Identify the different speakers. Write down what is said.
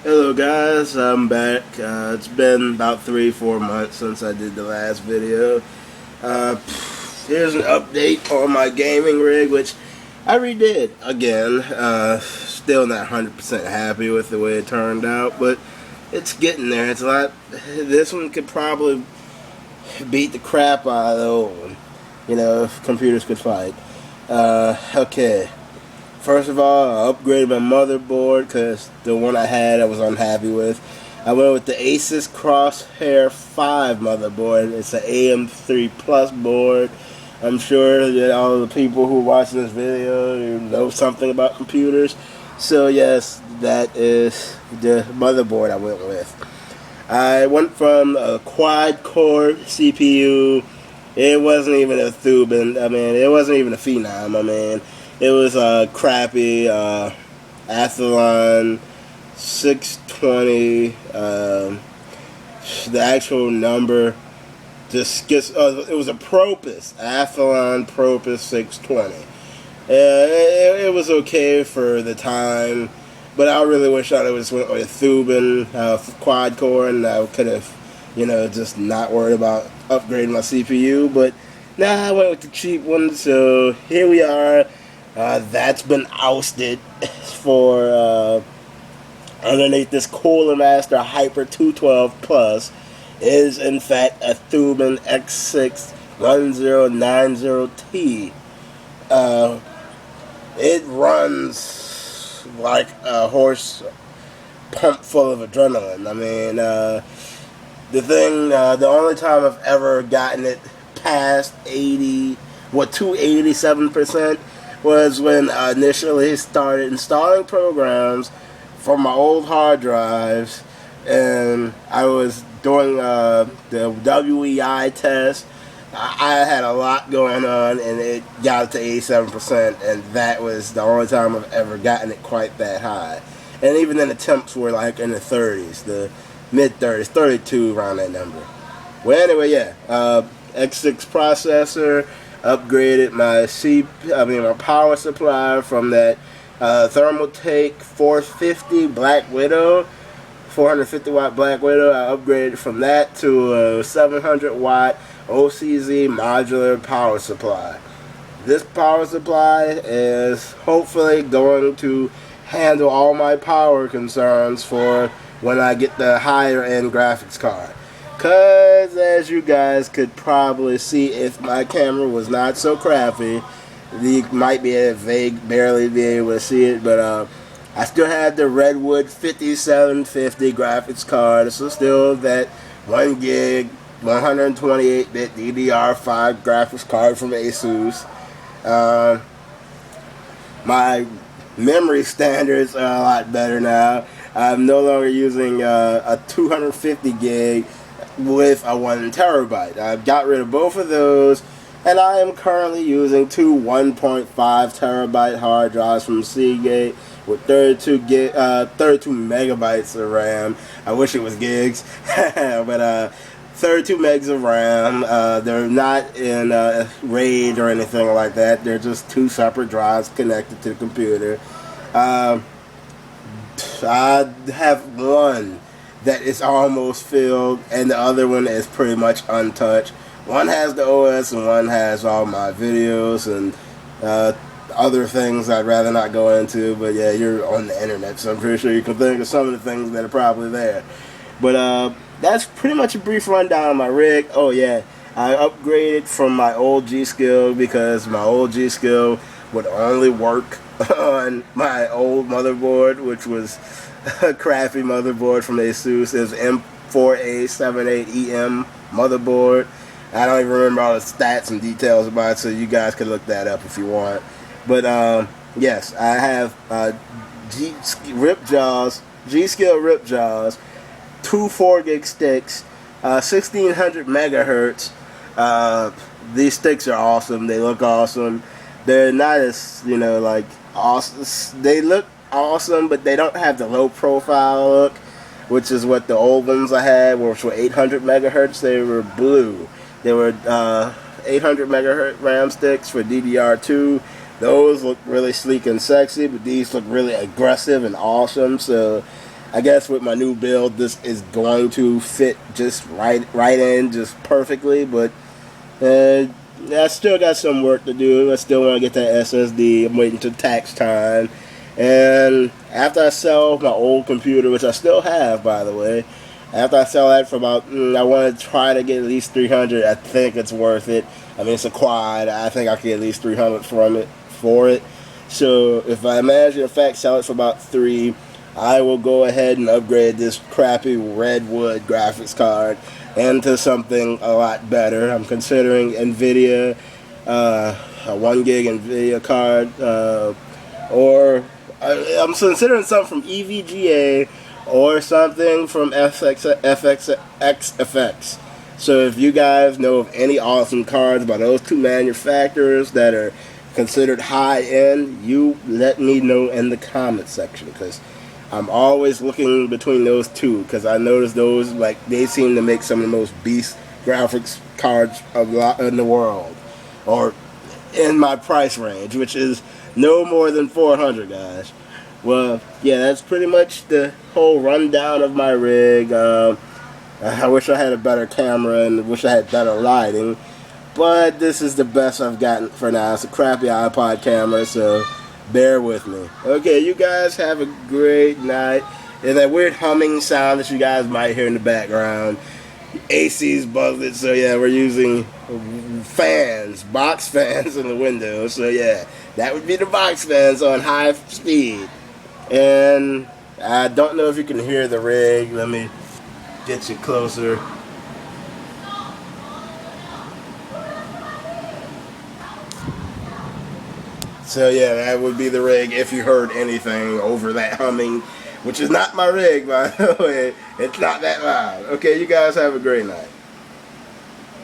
Speaker 1: Hello guys, I'm back. It's been about 3-4 months since I did the last video. Here's an update on my gaming rig, which I redid again. Still not 100% happy with the way it turned out, but it's getting there. It's a lot. This one could probably beat the crap out of the old one, if computers could fight. Okay. First of all, I upgraded my motherboard because the one I had I was unhappy with. I went with the Asus Crosshair 5 motherboard. It's an AM3 Plus board. I'm sure that all the people who are watching this video know something about computers. So yes, that is the motherboard I went with. I went from a quad-core CPU. It wasn't even a Thuban. It wasn't even a Phenom. It was a crappy Athlon 620. The actual number just gets. It was a Propus, Athlon Propus 620. It was okay for the time, but I really wish I would just went with a Thuban quad core, and I could have, just not worried about upgrading my CPU. But now I went with the cheap one, so here we are. That's been ousted for underneath this Cooler Master Hyper 212 Plus is in fact a Thuban X61090T. It runs like a horse pumped full of adrenaline. The only time I've ever gotten it past 287% was when I initially started installing programs from my old hard drives, and I was doing the WEI test. I had a lot going on, and it got to 87%, and that was the only time I've ever gotten it quite that high. And even then, the temps were like in the 30s, the mid-30s, 32 around that number. Well, anyway, yeah, X6 processor. Upgraded my my power supply from that Thermaltake 450 Black Widow, 450 watt Black Widow. I upgraded from that to a 700 watt OCZ modular power supply. This power supply is hopefully going to handle all my power concerns for when I get the higher end graphics card. Because, as you guys could probably see, if my camera was not so crappy, you might barely be able to see it, but I still had the Redwood 5750 graphics card. So still that 1 gig, 128-bit DDR5 graphics card from Asus. My memory standards are a lot better now. I'm no longer using a 250 gig with a 1 terabyte. I've got rid of both of those, and I am currently using two 1.5 terabyte hard drives from Seagate with 32 megabytes of RAM. I wish it was gigs, but 32 megs of RAM. They're not in RAID or anything like that. They're just two separate drives connected to the computer. I have one that is almost filled, and the other one is pretty much untouched. One has the OS, and one has all my videos and other things I'd rather not go into, but yeah, you're on the internet, so I'm pretty sure you can think of some of the things that are probably there. But that's pretty much a brief rundown of my rig. Oh yeah, I upgraded from my old G-Skill because my old G-Skill would only work on my old motherboard, which was a crappy motherboard from Asus. It was M4A78EM motherboard. I don't even remember all the stats and details about it, so you guys can look that up if you want. But yes, I have G-Skill Ripjaws, two 4 gig sticks, 1600 megahertz. These sticks are awesome. They look awesome. They're not as awesome. They look awesome, but they don't have the low profile look, which is what the old ones I had, which were 800 megahertz. They were blue. They were 800 megahertz RAM sticks for DDR2. Those look really sleek and sexy, but these look really aggressive and awesome. So I guess with my new build, this is going to fit just right in, just perfectly. But I still got some work to do. I still want to get that SSD. I'm waiting to tax time. And after I sell my old computer, which I still have, by the way, after I sell that for about, I want to try to get at least 300. I think it's worth it. I mean, it's a quad. I think I can get at least 300 for it. So if I manage to, in fact, sell it for about 3, I will go ahead and upgrade this crappy Redwood graphics card into something a lot better. I'm considering NVIDIA, a 1 gig NVIDIA card, or I'm considering something from EVGA or something from FXX. So if you guys know of any awesome cards by those two manufacturers that are considered high end, you let me know in the comment section, because I'm always looking between those two, because I noticed those, like, they seem to make some of the most beast graphics cards in the world, or in my price range, which is no more than 400, guys. Well, yeah, that's pretty much the whole rundown of my rig. I wish I had a better camera and wish I had better lighting, but this is the best I've gotten for now. It's a crappy iPod camera, so bear with me. Okay, you guys have a great night. And that weird humming sound that you guys might hear in the background, AC's buzzed, so yeah, we're using fans, box fans in the window. So yeah, that would be the box fans on high speed. And I don't know if you can hear the rig. Let me get you closer. So yeah, that would be the rig if you heard anything over that humming, which is not my rig, by the way. It's not that loud. Okay, you guys have a great night.